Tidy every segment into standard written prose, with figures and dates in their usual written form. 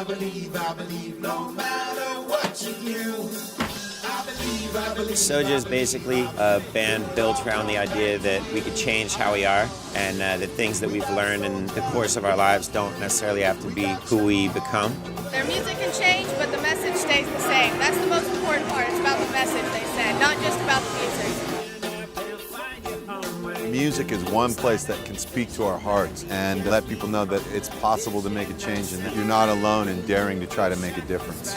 believe, no matter what you do. SOJA is basically a band built around the idea that we could change how we are, and that things that we've learned in the course of our lives don't necessarily have to be who we become. Their music can change, but the message stays the same. That's the most important part. It's about the message they send, not just about the music. Music is one place that can speak to our hearts and let people know that it's possible to make a change and that you're not alone in daring to try to make a difference.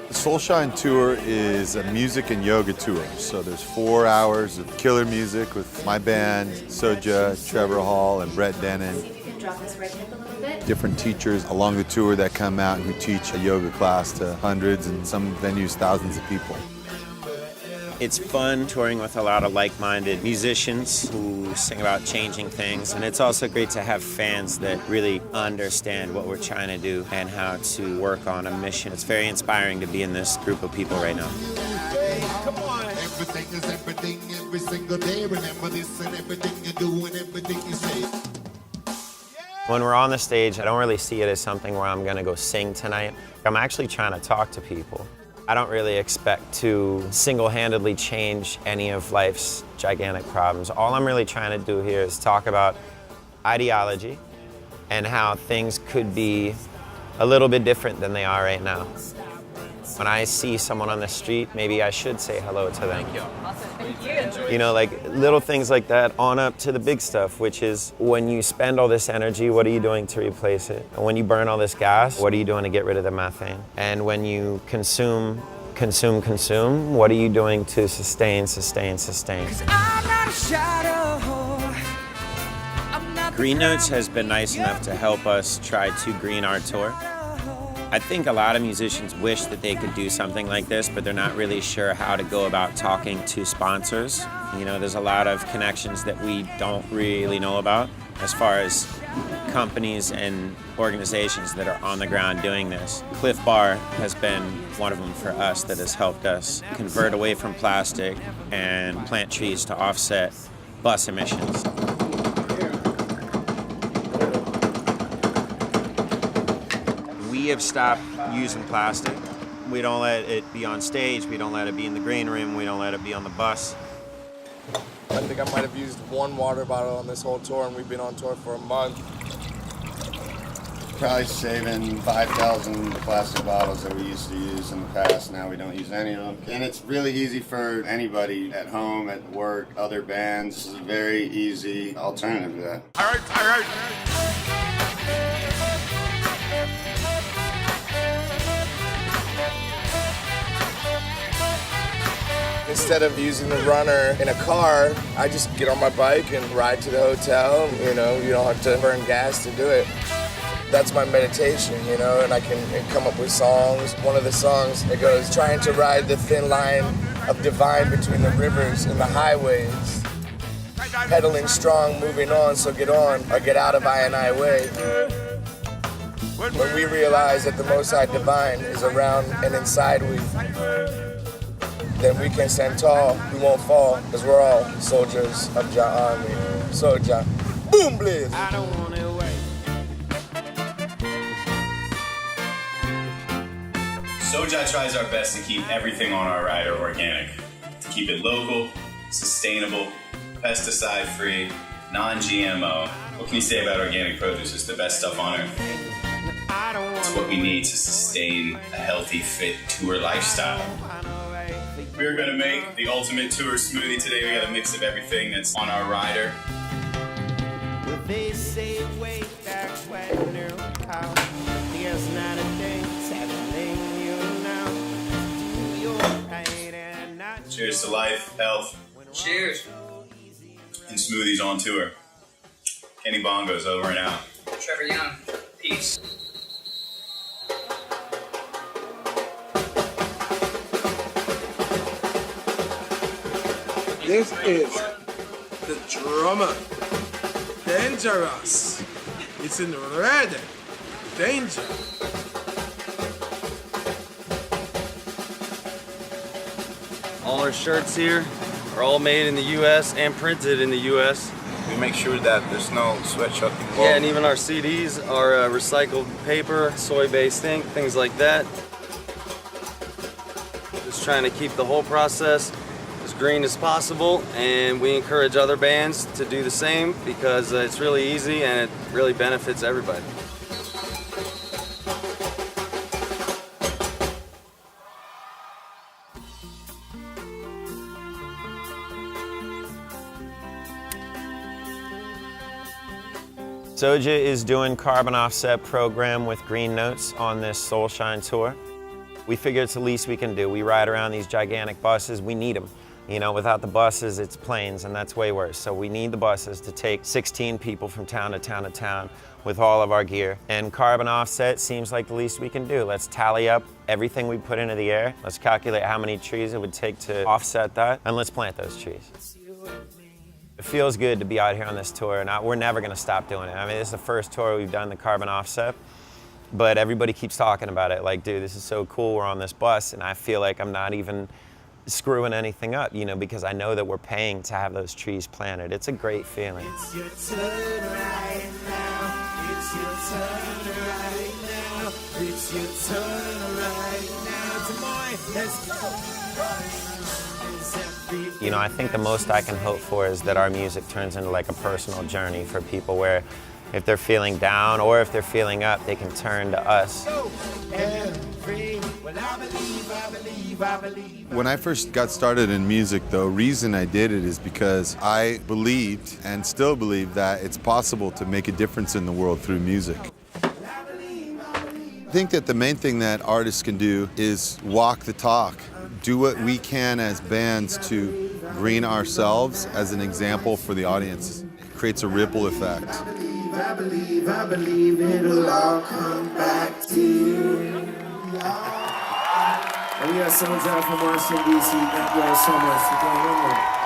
The Soulshine Tour is a music and yoga tour. So there's 4 hours of killer music with my band, SOJA, Trevor Hall, and Brett Denon. See if you can drop this right hip a little bit. Different teachers along the tour that come out and who teach a yoga class to hundreds and some venues thousands of people. It's fun touring with a lot of like-minded musicians who sing about changing things, and it's also great to have fans that really understand what we're trying to do and how to work on a mission. It's very inspiring to be in this group of people right now. Come on. Everything is everything every single day. Remember this and everything you do and everything you say. When we're on the stage, I don't really see it as something where I'm going to go sing tonight. I'm actually trying to talk to people. I don't really expect to single-handedly change any of life's gigantic problems. All I'm really trying to do here is talk about ideology and how things could be a little bit different than they are right now. When I see someone on the street, maybe I should say hello to them. Thank you. You know, like little things like that on up to the big stuff, which is when you spend all this energy, what are you doing to replace it? And when you burn all this gas, what are you doing to get rid of the methane? And when you consume, what are you doing to sustain? GreenNotes has been nice enough to help us try to green our tour. I think a lot of musicians wish that they could do something like this, but they're not really sure how to go about talking to sponsors. You know, there's a lot of connections that we don't really know about as far as companies and organizations that are on the ground doing this. CLIF Bar has been one of them for us that has helped us convert away from plastic and plant trees to offset bus emissions. We have stopped using plastic. We don't let it be on stage, we don't let it be in the green room, we don't let it be on the bus. I think I might have used 1 water bottle on this whole tour, and we've been on tour for a month. Probably saving 5,000 plastic bottles that we used to use in the past. Now we don't use any of them. And it's really easy for anybody at home, at work, other bands. This is a very easy alternative to that. All right. Instead of using the runner in a car, I just get on my bike and ride to the hotel. You know, you don't have to burn gas to do it. That's my meditation, you know, and I can come up with songs. One of the songs, it goes, trying to ride the thin line of divine between the rivers and the highways. Pedaling strong, moving on, so get on, or get out of I&I way. When we realize that the Most High Divine is around and inside we, then we can stand tall, we won't fall, because we're all soldiers of Jah Army. SOJA, boom blaze! I don't want to wait. SOJA tries our best to keep everything on our rider organic, to keep it local, sustainable, pesticide-free, non-GMO. What can you say about organic produce? It's the best stuff on earth. It's what we need to sustain a healthy, fit tour lifestyle. We're gonna make the ultimate tour smoothie today. We got a mix of everything that's on our rider. They say way back when they're out. There's not a thing telling you now. Do your right and not. Cheers to life, health. Cheers. And smoothies on tour. Kenny Bongos over and out. Trevor Young. Peace. This is the drummer. Dangerous. It's in red. Danger. All our shirts here are all made in the U.S. and printed in the U.S. We We make sure that there's no sweatshop involved. Yeah, and even our CDs are recycled paper, soy-based ink, things like that. Just trying to keep the whole process as green as possible, and we encourage other bands to do the same because it's really easy and it really benefits everybody. SOJA is doing carbon offset program with GreenNotes on this Soul Shine tour. We figure it's the least we can do. We ride around these gigantic buses, we need them. You know, without the buses, it's planes, and that's way worse. So we need the buses to take 16 people from town to town to town with all of our gear. And carbon offset seems like the least we can do. Let's tally up everything we put into the air. Let's calculate how many trees it would take to offset that, and let's plant those trees. It feels good to be out here on this tour, and we're never gonna stop doing it. I mean, this is the first tour we've done the carbon offset, but everybody keeps talking about it. Like, dude, this is so cool, we're on this bus, and I feel like I'm not even screwing anything up, you know, because I know that we're paying to have those trees planted. It's a great feeling. It's your turn right now. It's your turn right now. It's your turn right now. Tomorrow, let's go. You know, I think the most I can hope for is that our music turns into like a personal journey for people where if they're feeling down or if they're feeling up, they can turn to us. When I first got started in music, the reason I did it is because I believed and still believe that it's possible to make a difference in the world through music. I think that the main thing that artists can do is walk the talk. Do what we can as bands to green ourselves as an example for the audience. It creates a ripple effect. I believe it'll all come back to you. And we are SOJA from Washington, D.C. Thank you all so much for coming.